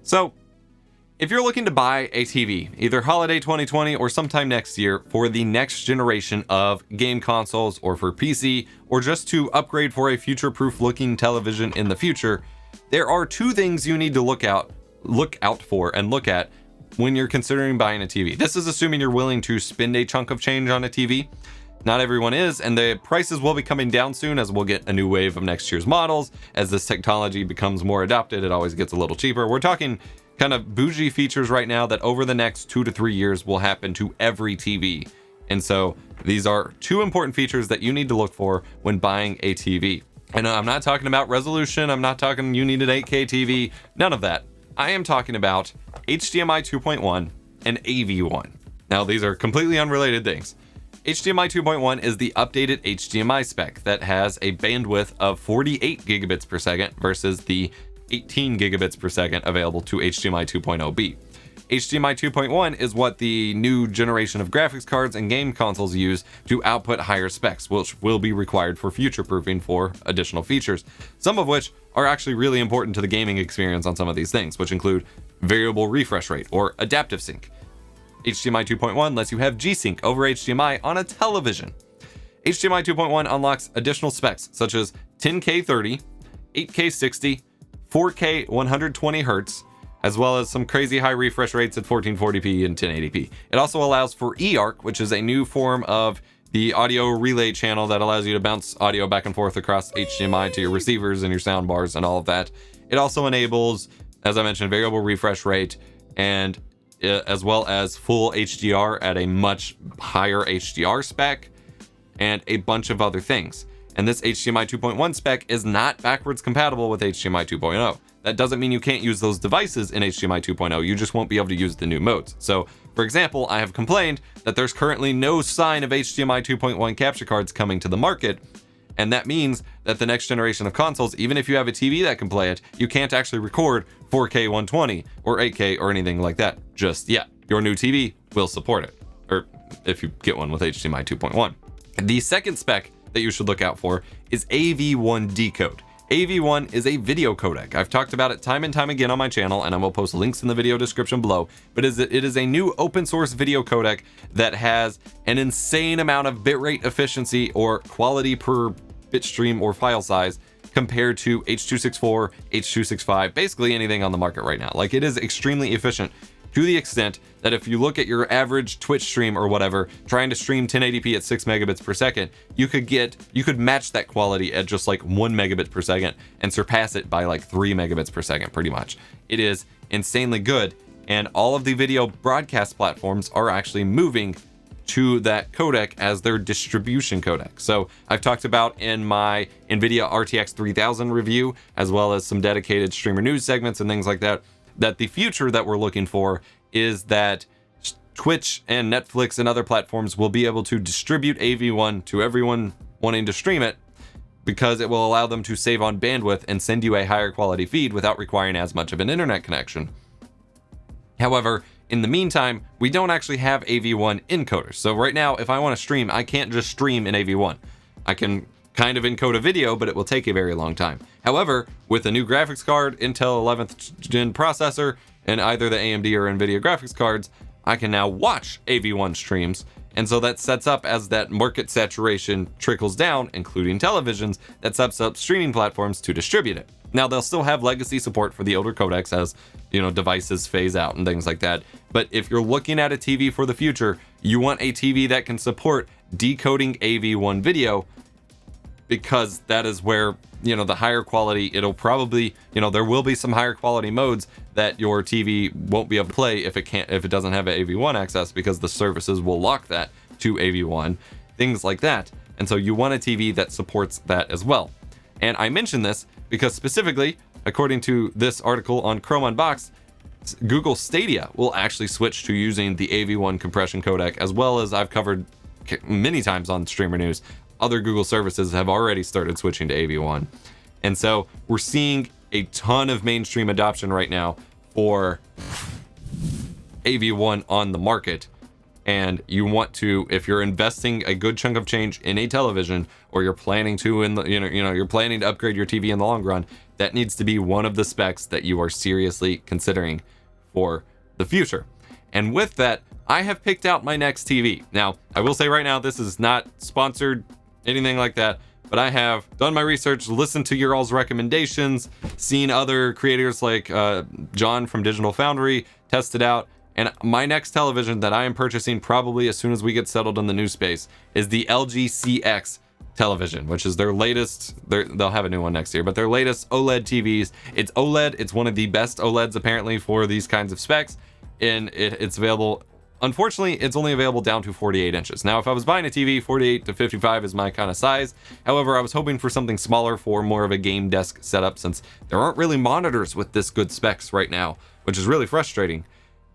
So if you're looking to buy a TV, either holiday 2020 or sometime next year for the next generation of game consoles or for PC, or just to upgrade for a future-proof looking television in the future, there are two things you need to look out for and look at when you're considering buying a TV. This is assuming you're willing to spend a chunk of change on a TV. Not everyone is, and the prices will be coming down soon as we'll get a new wave of next year's models. As this technology becomes more adopted, it always gets a little cheaper. We're talking kind of bougie features right now that over the next 2 to 3 years will happen to every TV. And so these are two important features that you need to look for when buying a TV. And I'm not talking about resolution. I'm not talking you need an 8K TV. None of that. I am talking about HDMI 2.1 and AV1. Now, these are completely unrelated things. HDMI 2.1 is the updated HDMI spec that has a bandwidth of 48 gigabits per second versus the 18 gigabits per second available to HDMI 2.0B. HDMI 2.1 is what the new generation of graphics cards and game consoles use to output higher specs, which will be required for future-proofing for additional features, some of which are actually really important to the gaming experience on some of these things, which include variable refresh rate or adaptive sync. HDMI 2.1 lets you have G-Sync over HDMI on a television. HDMI 2.1 unlocks additional specs such as 10K 30, 8K 60, 4K 120 Hz, as well as some crazy high refresh rates at 1440p and 1080p. It also allows for eARC, which is a new form of the audio relay channel that allows you to bounce audio back and forth across HDMI to your receivers and your sound bars and all of that. It also enables, as I mentioned, variable refresh rate, and as well as full HDR at a much higher HDR spec, and a bunch of other things. And this HDMI 2.1 spec is not backwards compatible with HDMI 2.0. That doesn't mean you can't use those devices in HDMI 2.0, you just won't be able to use the new modes. So, for example, I have complained that there's currently no sign of HDMI 2.1 capture cards coming to the market, and that means that the next generation of consoles, even if you have a TV that can play it, you can't actually record 4K 120 or 8K or anything like that just yet. Your new TV will support it, or if you get one with HDMI 2.1. The second spec that you should look out for is AV1 decode. AV1 is a video codec. I've talked about it time and time again on my channel, and I will post links in the video description below, but it is a new open source video codec that has an insane amount of bitrate efficiency or quality per bit stream or file size compared to H.264, H.265, basically anything on the market right now. Like, it is extremely efficient to the extent that if you look at your average Twitch stream or whatever, trying to stream 1080p at 6 megabits per second, you could match that quality at just like 1 megabit per second and surpass it by like 3 megabits per second, pretty much. It is insanely good, and all of the video broadcast platforms are actually moving to that codec as their distribution codec. So I've talked about in my NVIDIA RTX 3000 review, as well as some dedicated streamer news segments and things like that, that the future that we're looking for is that Twitch and Netflix and other platforms will be able to distribute AV1 to everyone wanting to stream it, because it will allow them to save on bandwidth and send you a higher quality feed without requiring as much of an internet connection. However, in the meantime, we don't actually have AV1 encoders. So right now, if I want to stream, I can't just stream in AV1. I can kind of encode a video, but it will take a very long time. However, with a new graphics card, Intel 11th gen processor, and either the AMD or NVIDIA graphics cards, I can now watch AV1 streams. And so that sets up, as that market saturation trickles down, including televisions, that sets up streaming platforms to distribute it. Now, they'll still have legacy support for the older codecs as, devices phase out and things like that. But if you're looking at a TV for the future, you want a TV that can support decoding AV1 video, because that is where, the higher quality, it'll probably, there will be some higher quality modes that your TV won't be able to play if it doesn't have AV1 access, because the services will lock that to AV1, things like that. And so you want a TV that supports that as well. And I mention this because specifically, according to this article on Chrome Unboxed, Google Stadia will actually switch to using the AV1 compression codec, as well as I've covered many times on Streamer News. Other Google services have already started switching to AV1. And so we're seeing a ton of mainstream adoption right now for AV1 on the market. And you want to, if you're investing a good chunk of change in a television, or you're planning to you're planning to upgrade your TV in the long run, that needs to be one of the specs that you are seriously considering for the future. And with that, I have picked out my next TV. Now, I will say right now, this is not sponsored, anything like that, but I have done my research, listened to your all's recommendations, seen other creators like John from Digital Foundry test it out, and my next television that I am purchasing probably as soon as we get settled in the new space is the LG CX television, which is their latest, they'll have a new one next year, but their latest OLED TVs. It's OLED, it's one of the best OLEDs apparently for these kinds of specs, and it's available. Unfortunately, it's only available down to 48 inches. Now, if I was buying a TV, 48 to 55 is my kind of size. However, I was hoping for something smaller for more of a game desk setup, since there aren't really monitors with this good specs right now, which is really frustrating.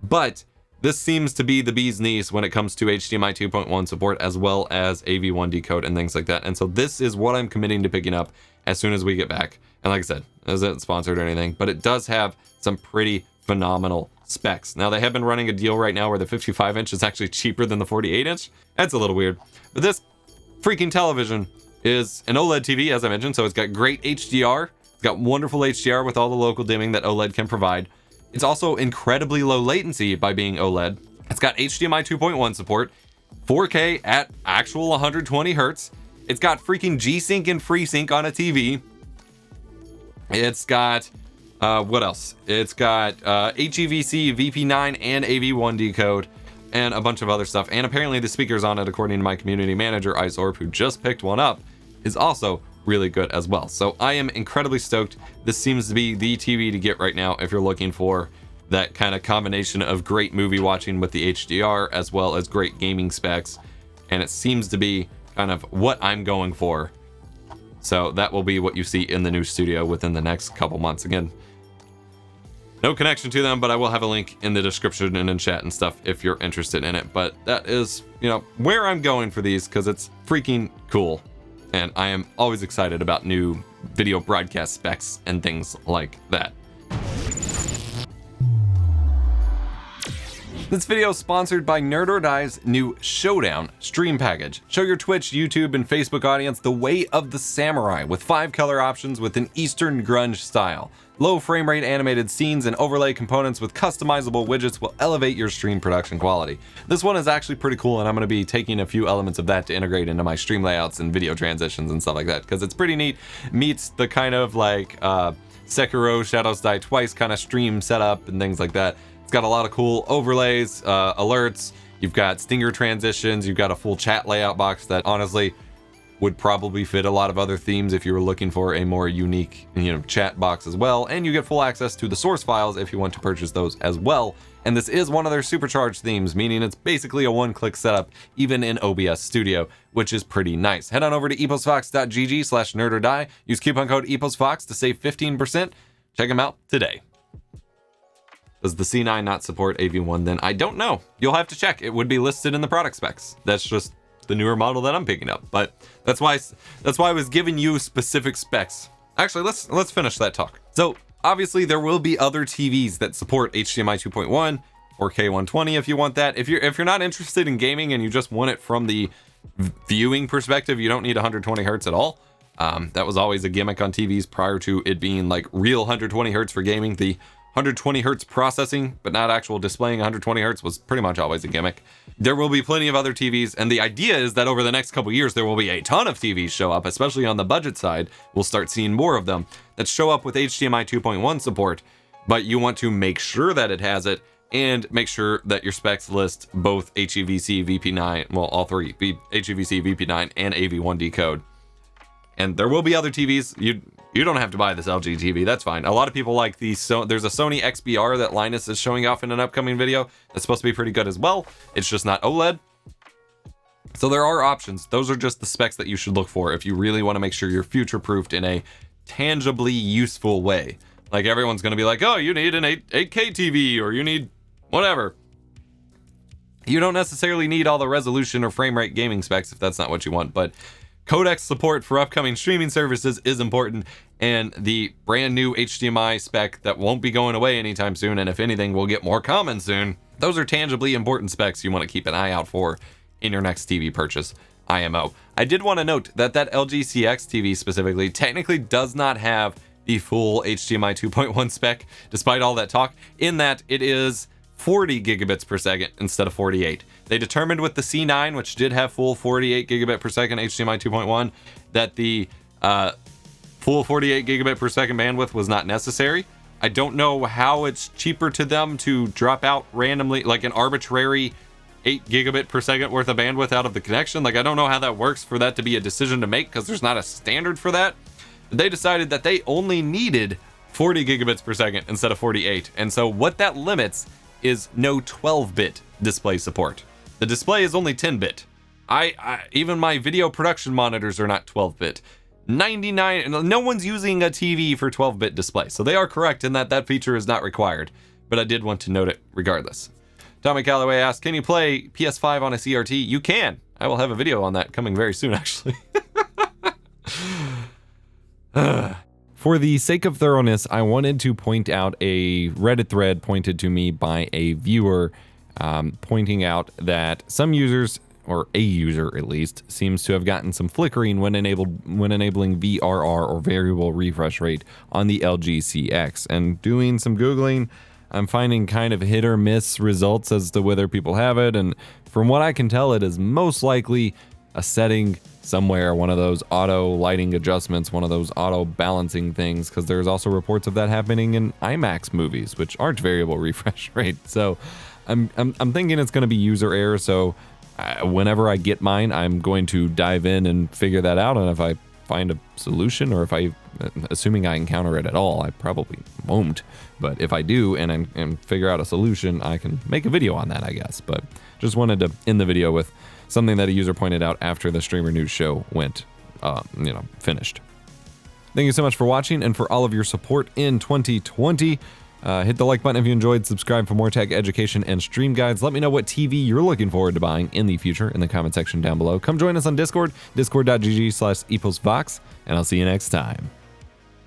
But this seems to be the bee's knees when it comes to HDMI 2.1 support, as well as AV1 decode and things like that. And so this is what I'm committing to picking up as soon as we get back. And like I said, it isn't sponsored or anything, but it does have some pretty phenomenal specs. Now, they have been running a deal right now where the 55 inch is actually cheaper than the 48 inch. That's a little weird. But this freaking television is an OLED TV, as I mentioned, so it's got great HDR. It's got wonderful HDR with all the local dimming that OLED can provide. It's also incredibly low latency by being OLED. It's got HDMI 2.1 support, 4K at actual 120 hertz. It's got freaking G-Sync and FreeSync on a TV. It's got, what else? It's got HEVC, VP9, and AV1 decode, and a bunch of other stuff. And apparently the speakers on it, according to my community manager, Isorb, who just picked one up, is also really good as well. So I am incredibly stoked. This seems to be the TV to get right now if you're looking for that kind of combination of great movie watching with the HDR as well as great gaming specs, and it seems to be kind of what I'm going for. So that will be what you see in the new studio within the next couple months. Again, no connection to them, but I will have a link in the description and in chat and stuff if you're interested in it. But that is, you know, where I'm going for these, because it's freaking cool. And I am always excited about new video broadcast specs and things like that. This video is sponsored by Nerd or Die's new Showdown stream package. Show your Twitch, YouTube, and Facebook audience the way of the samurai with 5 color options with an Eastern grunge style. Low frame rate animated scenes and overlay components with customizable widgets will elevate your stream production quality. This one is actually pretty cool, and I'm going to be taking a few elements of that to integrate into my stream layouts and video transitions and stuff like that, because it's pretty neat. Meets the kind of like Sekiro Shadows Die Twice kind of stream setup and things like that. It's got a lot of cool overlays, alerts. You've got stinger transitions. You've got a full chat layout box that honestly would probably fit a lot of other themes if you were looking for a more unique, you know, chat box as well. And you get full access to the source files if you want to purchase those as well. And this is one of their supercharged themes, meaning it's basically a one-click setup, even in OBS Studio, which is pretty nice. Head on over to eposvox.gg/nerdordie. Use coupon code EposVox to save 15%. Check them out today. Does the C9 not support AV1 then? I don't know. You'll have to check. It would be listed in the product specs. That's just the newer model that I'm picking up. But that's why I was giving you specific specs. Actually, let's finish that talk. So obviously there will be other TVs that support HDMI 2.1, 4K 120 if you want that. If you're not interested in gaming and you just want it from the viewing perspective, you don't need 120 hertz at all. That was always a gimmick on TVs prior to it being like real 120 hertz for gaming. The 120 hertz processing, but not actual displaying 120 hertz was pretty much always a gimmick. There will be plenty of other TVs, and the idea is that over the next couple years, there will be a ton of TVs show up, especially on the budget side. We'll start seeing more of them that show up with HDMI 2.1 support, but you want to make sure that it has it and make sure that your specs list both HEVC, VP9, well, all three, HEVC, VP9, and AV1 decode. And there will be other TVs. You don't have to buy this LG TV. That's fine. A lot of people like these. So there's a Sony XBR that Linus is showing off in an upcoming video. That's supposed to be pretty good as well. It's just not OLED. So there are options. Those are just the specs that you should look for if you really want to make sure you're future-proofed in a tangibly useful way. Like everyone's going to be like, oh, you need an 8K TV or you need whatever. You don't necessarily need all the resolution or frame rate gaming specs if that's not what you want, but codec support for upcoming streaming services is important, and the brand new HDMI spec that won't be going away anytime soon, and if anything will get more common soon. Those are tangibly important specs you want to keep an eye out for in your next TV purchase, IMO. I did want to note that LG CX TV specifically technically does not have the full HDMI 2.1 spec, despite all that talk, in that it is 40 gigabits per second instead of 48. They determined with the C9, which did have full 48 gigabit per second HDMI 2.1, that the full 48 gigabit per second bandwidth was not necessary. I don't know how it's cheaper to them to drop out randomly, like an arbitrary 8 gigabit per second worth of bandwidth out of the connection. Like, I don't know how that works for that to be a decision to make, because there's not a standard for that. They decided that they only needed 40 gigabits per second instead of 48. And so what that limits is no 12-bit display support. The display is only 10-bit. Even my video production monitors are not 12-bit. 99, no one's using a TV for 12-bit display. So they are correct in that that feature is not required, but I did want to note it regardless. Tommy Calloway asked, can you play PS5 on a CRT? You can. I will have a video on that coming very soon, actually. For the sake of thoroughness, I wanted to point out a Reddit thread pointed to me by a viewer, pointing out that some users, or a user at least, seems to have gotten some flickering when enabling VRR, or variable refresh rate, on the LG CX. And doing some Googling, I'm finding kind of hit or miss results as to whether people have it, and from what I can tell, it is most likely a setting somewhere, one of those auto lighting adjustments, one of those auto balancing things, because there's also reports of that happening in IMAX movies, which aren't variable refresh rate. So I'm thinking it's going to be user error. So whenever I get mine, I'm going to dive in and figure that out. And if I find a solution, or if assuming I encounter it at all, I probably won't. But if I do and figure out a solution, I can make a video on that, I guess. But just wanted to end the video with something that a user pointed out after the Streamer News show went, finished. Thank you so much for watching and for all of your support in 2020. Hit the like button if you enjoyed, subscribe for more tech education and stream guides. Let me know what TV you're looking forward to buying in the future in the comment section down below. Come join us on Discord, discord.gg/EposVox, and I'll see you next time.